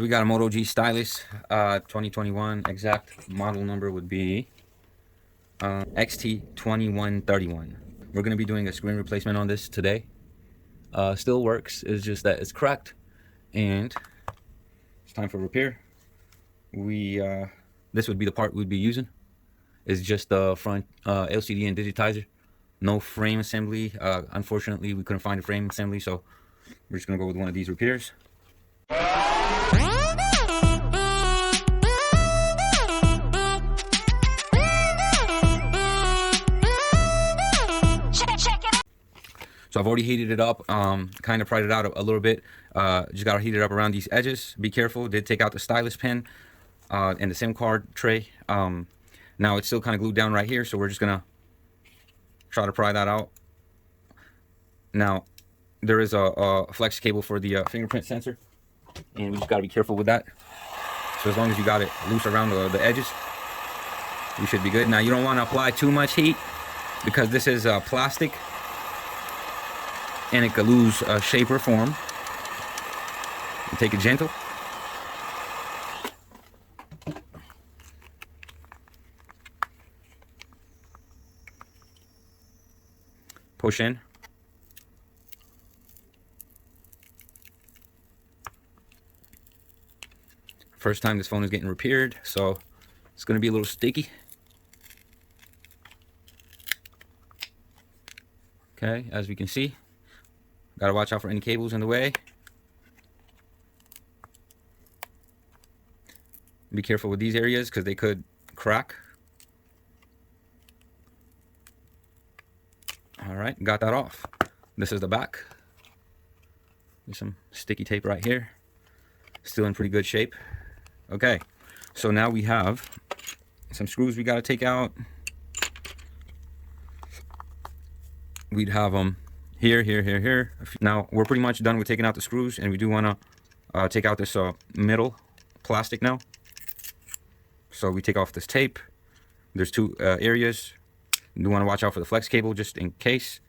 So we got a Moto G Stylus, 2021. Exact model number would be XT2131. We're going to be doing a screen replacement on this today. Still works, it's just that it's cracked and it's time for repair. This would be the part we'd be using. It's just the front LCD and digitizer. No frame assembly. Unfortunately, we couldn't find a frame assembly, so we're just going to go with one of these repairs. So I've already heated it up, kind of pried it out a little bit. Just got to heat it up around these edges. Be careful. Did take out the stylus pen and the SIM card tray. Now it's still kind of glued down right here, so we're just going to try to pry that out. Now, there is a flex cable for the fingerprint sensor, and we just got to be careful with that. So as long as you got it loose around the edges, you should be good. Now, you don't want to apply too much heat because this is plastic, and it could lose shape or form. You take it gentle. Push in. First time this phone is getting repaired, so it's going to be a little sticky. Okay, as we can see, gotta watch out for any cables in the way. Be careful with these areas because they could crack. All right, got that off. This is the back. There's some sticky tape right here. Still in pretty good shape. Okay, so now we have some screws we got to take out. We'd have them here, here, here, here. Now we're pretty much done with taking out the screws, and we do want to take out this middle plastic now. So we take off this tape. There's two areas. You want to watch out for the flex cable just in case.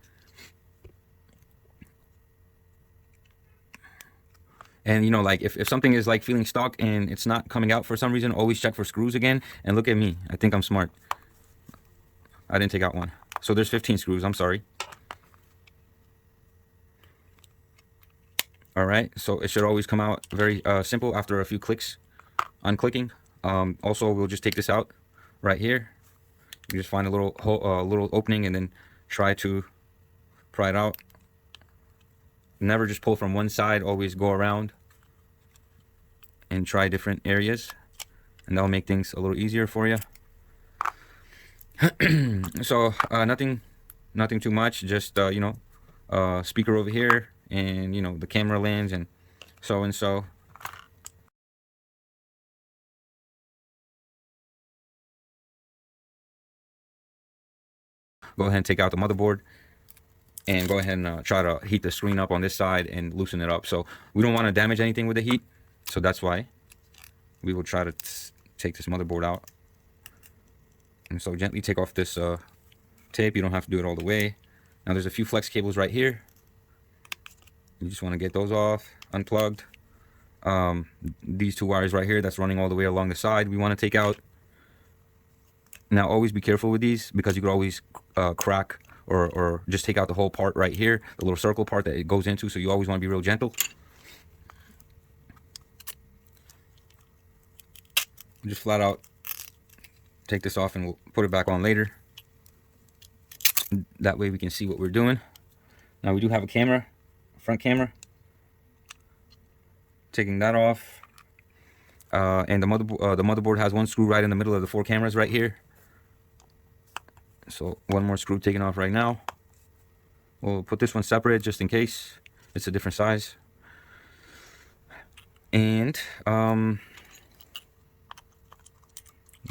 And you know, like if something is like feeling stuck and it's not coming out for some reason, always check for screws again. And look at me, I think I'm smart. I didn't take out one. So there's 15 screws, I'm sorry. All right, so it should always come out very simple after a few clicks, unclicking. Also, we'll just take this out right here. You just find a little hole, little opening, and then try to pry it out. Never just pull from one side, always go around and try different areas, and that'll make things a little easier for you. So nothing too much, just you know, speaker over here, and you know, the camera lens, and so. Go ahead and take out the motherboard, and go ahead and try to heat the screen up on this side and loosen it up. So we don't want to damage anything with the heat, so that's why we will try to take this motherboard out. And so gently take off this tape. You don't have to do it all the way. Now there's a few flex cables right here. You just want to get those off, unplugged. These two wires right here that's running all the way along the side, we want to take out. Now always be careful with these because you could always crack or just take out the whole part right here, the little circle part that it goes into, so you always want to be real gentle. Just flat out take this off, and we'll put it back on later. That way we can see what we're doing. Now we do have a camera, front camera. Taking that off. And the motherboard has one screw right in the middle of the four cameras right here. So one more screw taken off right now. We'll put this one separate just in case it's a different size. And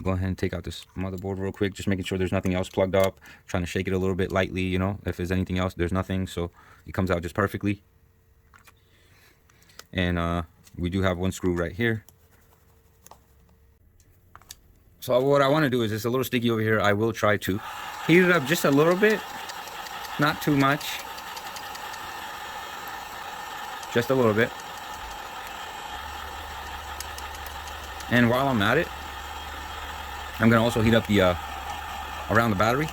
go ahead and take out this motherboard real quick, just making sure there's nothing else plugged up. Trying to shake it a little bit lightly, you know, if there's anything else, there's nothing, so it comes out just perfectly. And we do have one screw right here. So what I want to do is, it's a little sticky over here. I will try to heat it up just a little bit, not too much, just a little bit. And while I'm at it, I'm gonna also heat up the around the battery.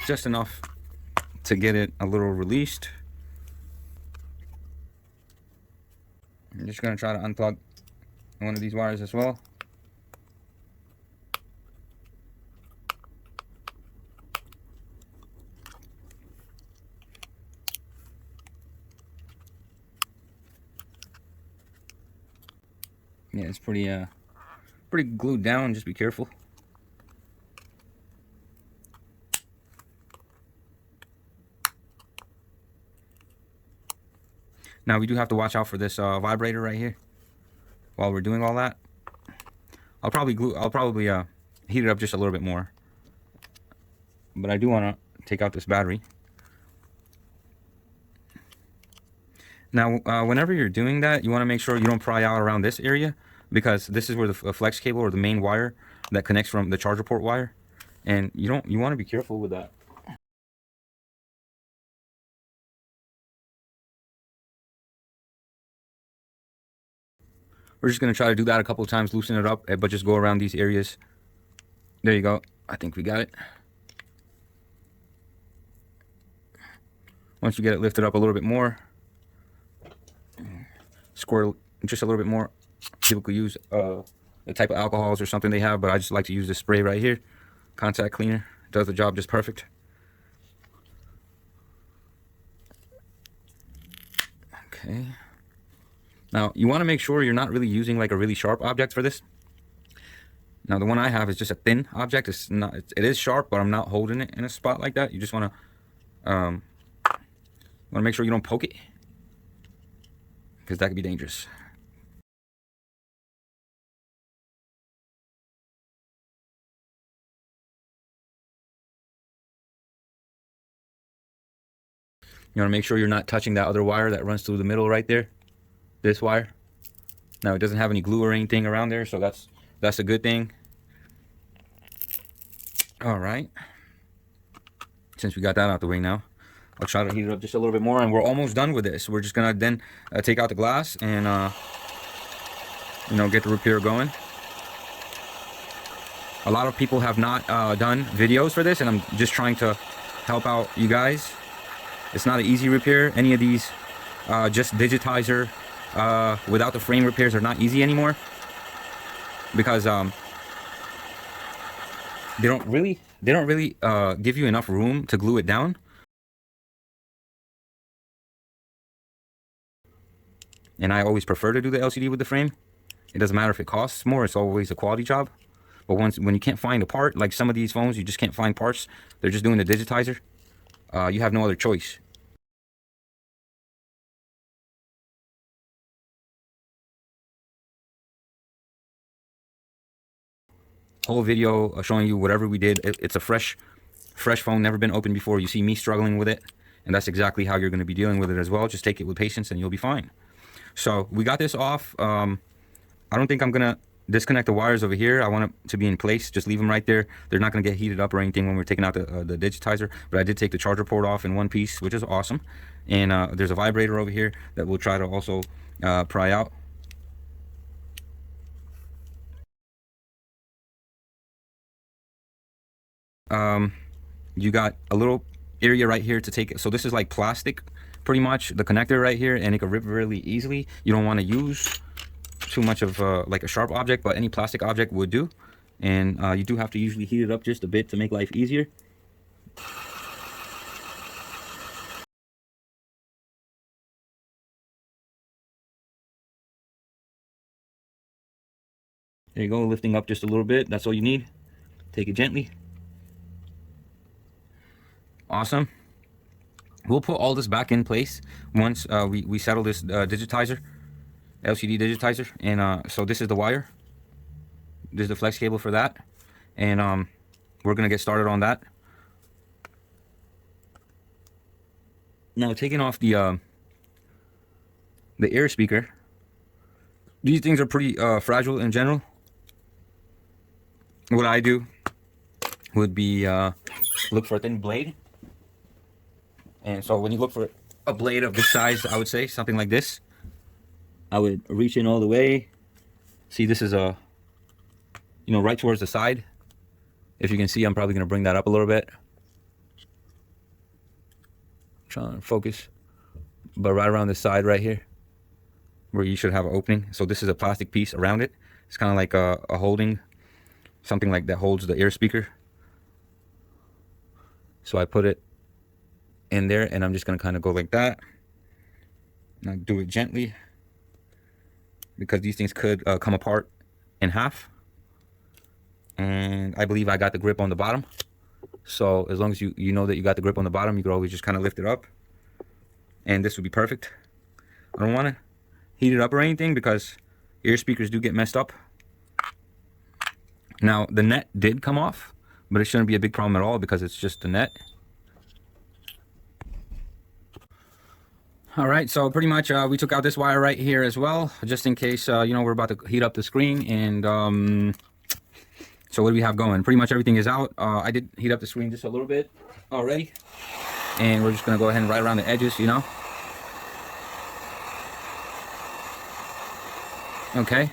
Just enough to get it a little released. I'm just gonna try to unplug one of these wires as well. Yeah, it's pretty glued down. Just be careful. Now we do have to watch out for this vibrator right here. While we're doing all that, I'll probably heat it up just a little bit more. But I do want to take out this battery. Now, whenever you're doing that, you want to make sure you don't pry out around this area, because this is where the flex cable or the main wire that connects from the charger port wire, and you want to be careful with that. We're just going to try to do that a couple of times, loosen it up, but just go around these areas. There you go. I think we got it. Once you get it lifted up a little bit more, squirt just a little bit more. People could use the type of alcohols or something they have, but I just like to use this spray right here. Contact cleaner. Does the job just perfect. Okay. Now, you want to make sure you're not really using like a really sharp object for this. Now, the one I have is just a thin object. It is sharp, but I'm not holding it in a spot like that. You just want to make sure you don't poke it, because that could be dangerous. You want to make sure you're not touching that other wire that runs through the middle right there. This wire. Now, it doesn't have any glue or anything around there, so that's a good thing. All right. Since we got that out the way now, I'll try to heat it up just a little bit more, and we're almost done with this. We're just gonna then take out the glass and get the repair going. A lot of people have not done videos for this, and I'm just trying to help out you guys. It's not an easy repair. Any of these just digitizer without the frame repairs are not easy anymore, because they don't really give you enough room to glue it down. And I always prefer to do the LCD with the frame. It doesn't matter if it costs more, it's always a quality job. But when you can't find a part, like some of these phones, you just can't find parts, they're just doing the digitizer, you have no other choice. Whole video showing you whatever we did. It's a fresh phone, never been opened before. You see me struggling with it, and that's exactly how you're going to be dealing with it as well. Just take it with patience and you'll be fine. So we got this off. I don't think I'm gonna disconnect the wires over here. I want it to be in place. Just leave them right there. They're not gonna get heated up or anything when we're taking out the digitizer, but I did take the charger port off in one piece, which is awesome. And there's a vibrator over here that we'll try to also pry out. You got a little area right here to take it. So this is like plastic, pretty much, the connector right here, and it can rip really easily. You don't want to use too much of like a sharp object, but any plastic object would do. And you do have to usually heat it up just a bit to make life easier. There you go, lifting up just a little bit. That's all you need. Take it gently. Awesome. We'll put all this back in place once we settle this digitizer, LCD digitizer. And so this is the wire. This is the flex cable for that. And we're gonna get started on that. Now, taking off the air speaker. These things are pretty fragile in general. What I do would be look for a thin blade. And so when you look for a blade of this size, I would say, something like this. I would reach in all the way. See, this is a, you know, right towards the side. If you can see, I'm probably going to bring that up a little bit. Trying to focus. But right around the side right here, where you should have an opening. So this is a plastic piece around it. It's kind of like a holding, something like that holds the ear speaker. So I put it in there, and I'm just going to kind of go like that. Now do it gently, because these things could come apart in half. And I believe I got the grip on the bottom. So as long as you know that you got the grip on the bottom, you could always just kind of lift it up. And this would be perfect. I don't want to heat it up or anything, because ear speakers do get messed up. Now the net did come off, but it shouldn't be a big problem at all, because it's just the net. All right, so pretty much we took out this wire right here as well, just in case, you know, we're about to heat up the screen. And so what do we have going? Pretty much everything is out. I did heat up the screen just a little bit already, and we're just gonna go ahead and right around the edges, you know. Okay,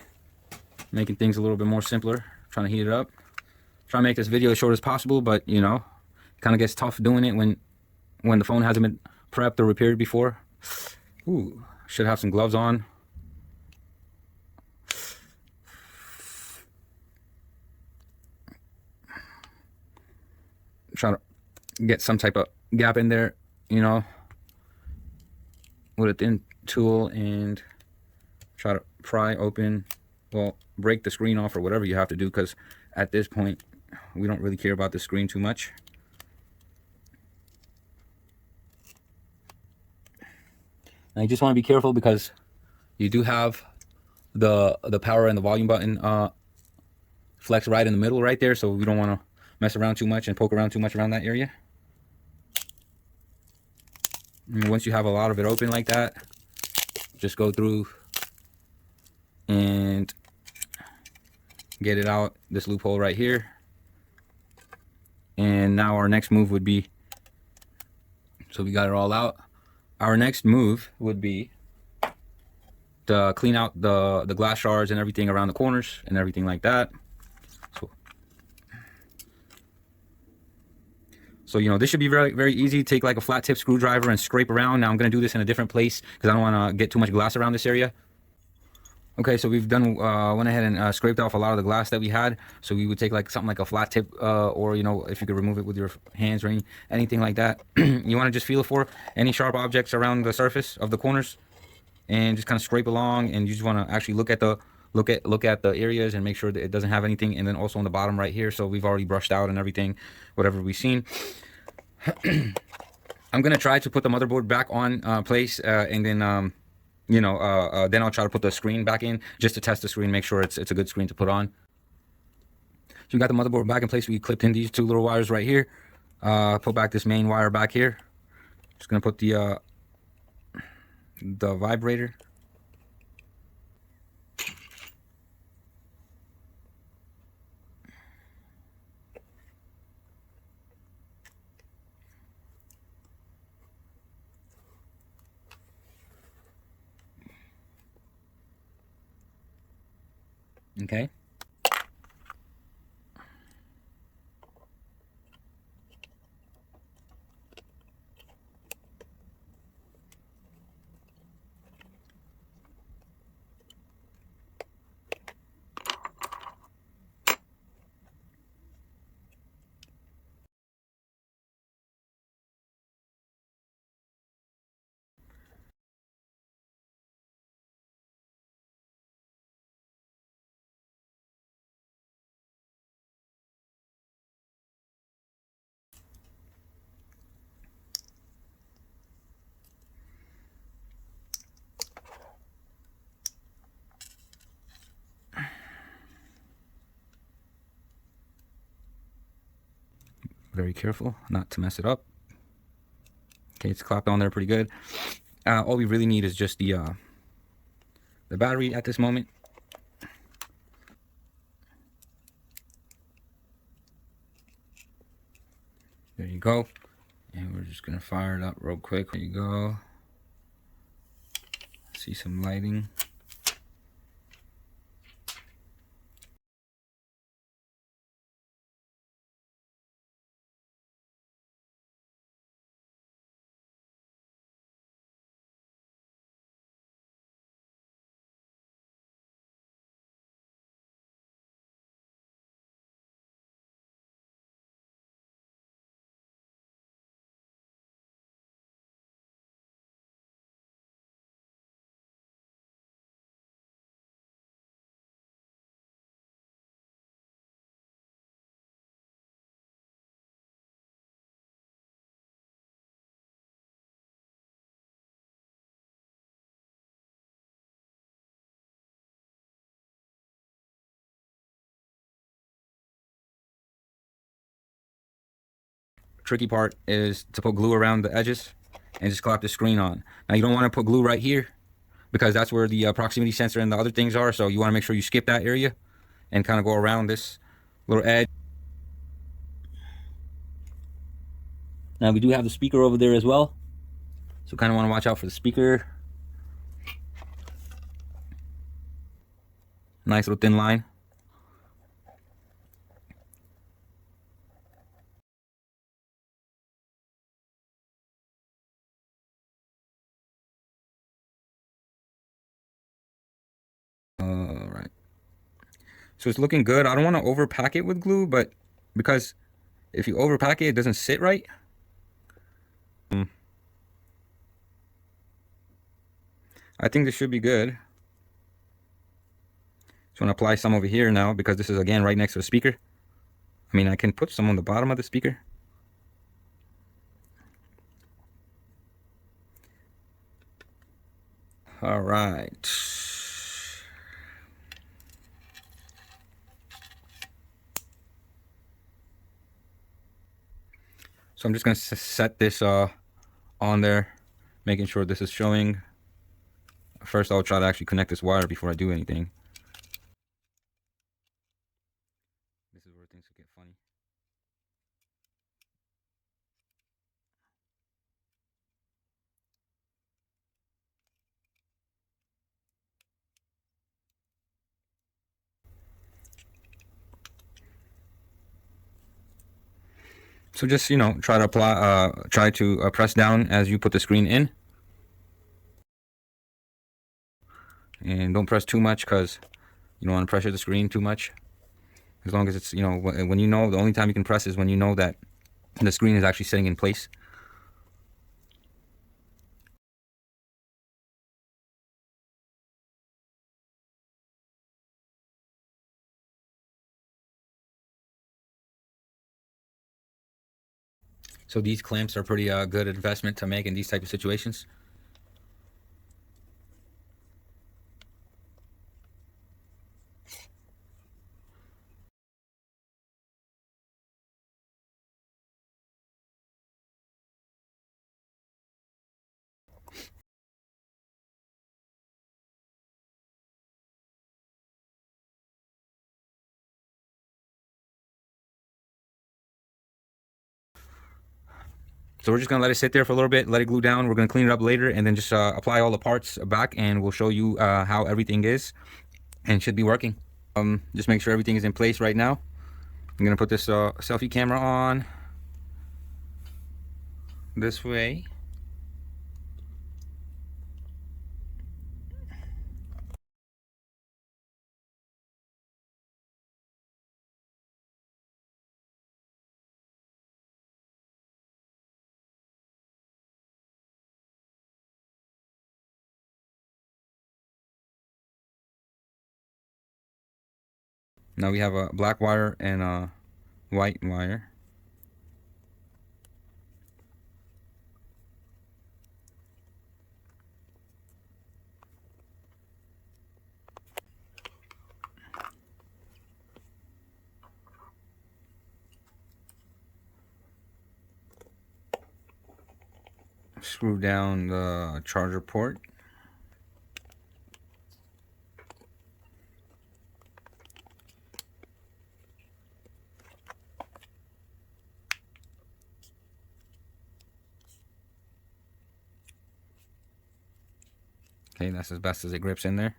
making things a little bit more simpler, trying to heat it up. Try to make this video as short as possible, but you know, it kind of gets tough doing it when the phone hasn't been prepped or repaired before. Ooh, should have some gloves on. Try to get some type of gap in there, you know, with a thin tool, and try to pry open, well, break the screen off or whatever you have to do, because at this point we don't really care about the screen too much. And you just want to be careful, because you do have the power and the volume button flex right in the middle right there, so we don't want to mess around too much and poke around too much around that area. And once you have a lot of it open like that, just go through and get it out this loophole right here. And now our next move would be, so we got it all out, our next move would be to clean out the glass shards and everything around the corners and everything like that. So you know, this should be very, very easy. Take like a flat tip screwdriver and scrape around. Now I'm going to do this in a different place, because I don't want to get too much glass around this area. Okay, so we've done went ahead and scraped off a lot of the glass that we had. So we would take like something like a flat tip, or you know, if you could remove it with your hands or anything like that. You want to just feel for any sharp objects around the surface of the corners, and just kind of scrape along. And you just want to actually look at the areas and make sure that it doesn't have anything. And then also on the bottom right here, so we've already brushed out and everything, whatever we've seen. I'm gonna try to put the motherboard back on place, and then you know, then I'll try to put the screen back in, just to test the screen, make sure it's a good screen to put on. So we got the motherboard back in place. We clipped in these two little wires right here. Put back this main wire back here. Just gonna put the vibrator. Okay. Very careful not to mess it up. Okay, it's clapped on there pretty good. All we really need is just the battery at this moment. There you go. And we're just gonna fire it up real quick. There you go. See some lighting. Tricky part is to put glue around the edges and just clap the screen on. Now you don't want to put glue right here because that's where the proximity sensor and the other things are, so you want to make sure you skip that area and kind of go around this little edge. Now we do have the speaker over there as well, so kind of want to watch out for the speaker. Nice little thin line. All right. So it's looking good. I don't want to overpack it with glue, but because if you overpack it, it doesn't sit right. I think this should be good. So I'm going to apply some over here now because this is, again, right next to the speaker. I mean, I can put some on the bottom of the speaker. All right. So I'm just going to set this on there, making sure this is showing. First, I'll try to actually connect this wire before I do anything. This is where things will get funny. So just, you know, try to apply, press down as you put the screen in. And don't press too much because you don't want to pressure the screen too much. As long as it's, you know, when you know, the only time you can press is when you know that the screen is actually sitting in place. So these clamps are pretty good investment to make in these type of situations. So we're just going to let it sit there for a little bit, let it glue down. We're going to clean it up later and then just apply all the parts back, and we'll show you how everything is and should be working. Just make sure everything is in place right now. I'm going to put this selfie camera on this way. Now we have a black wire and a white wire. Screw down the charger port. Okay, that's as best as it grips in there.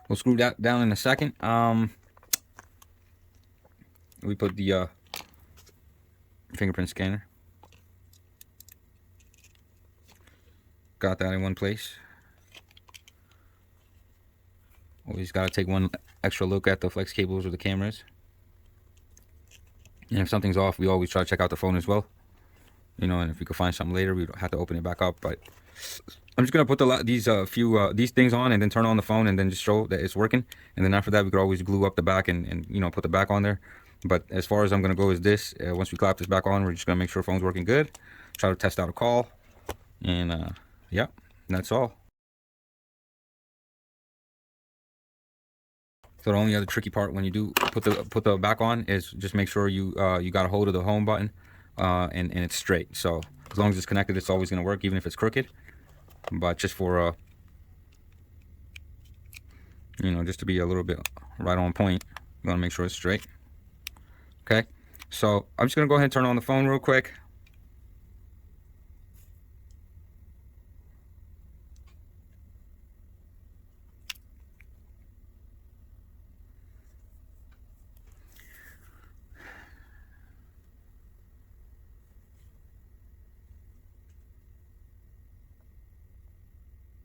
We'll screw that down in a second. We put the fingerprint scanner. Got that in one place. Always got to take one extra look at the flex cables or the cameras. And if something's off, we always try to check out the phone as well. You know, and if we could find something later, we don't have to open it back up. But I'm just gonna put these things on and then turn on the phone and then just show that it's working. And then after that, we could always glue up the back and you know, put the back on there. But as far as I'm gonna go is this. Once we clap this back on, we're just gonna make sure the phone's working good. Try to test out a call, and yeah, that's all. So the only other tricky part when you do put the back on is just make sure you you got a hold of the home button and it's straight. So as long as it's connected, it's always gonna work, even if it's crooked. But just for you know, just to be a little bit right on point, you want to make sure it's straight. Okay, so I'm just gonna go ahead and turn on the phone real quick.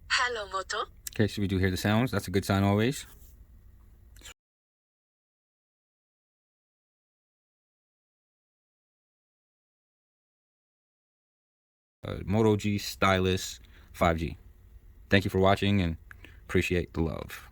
Hello, Moto. Okay, so we do hear the sounds. That's a good sign always. Moto G Stylus 5G. Thank you for watching and appreciate the love.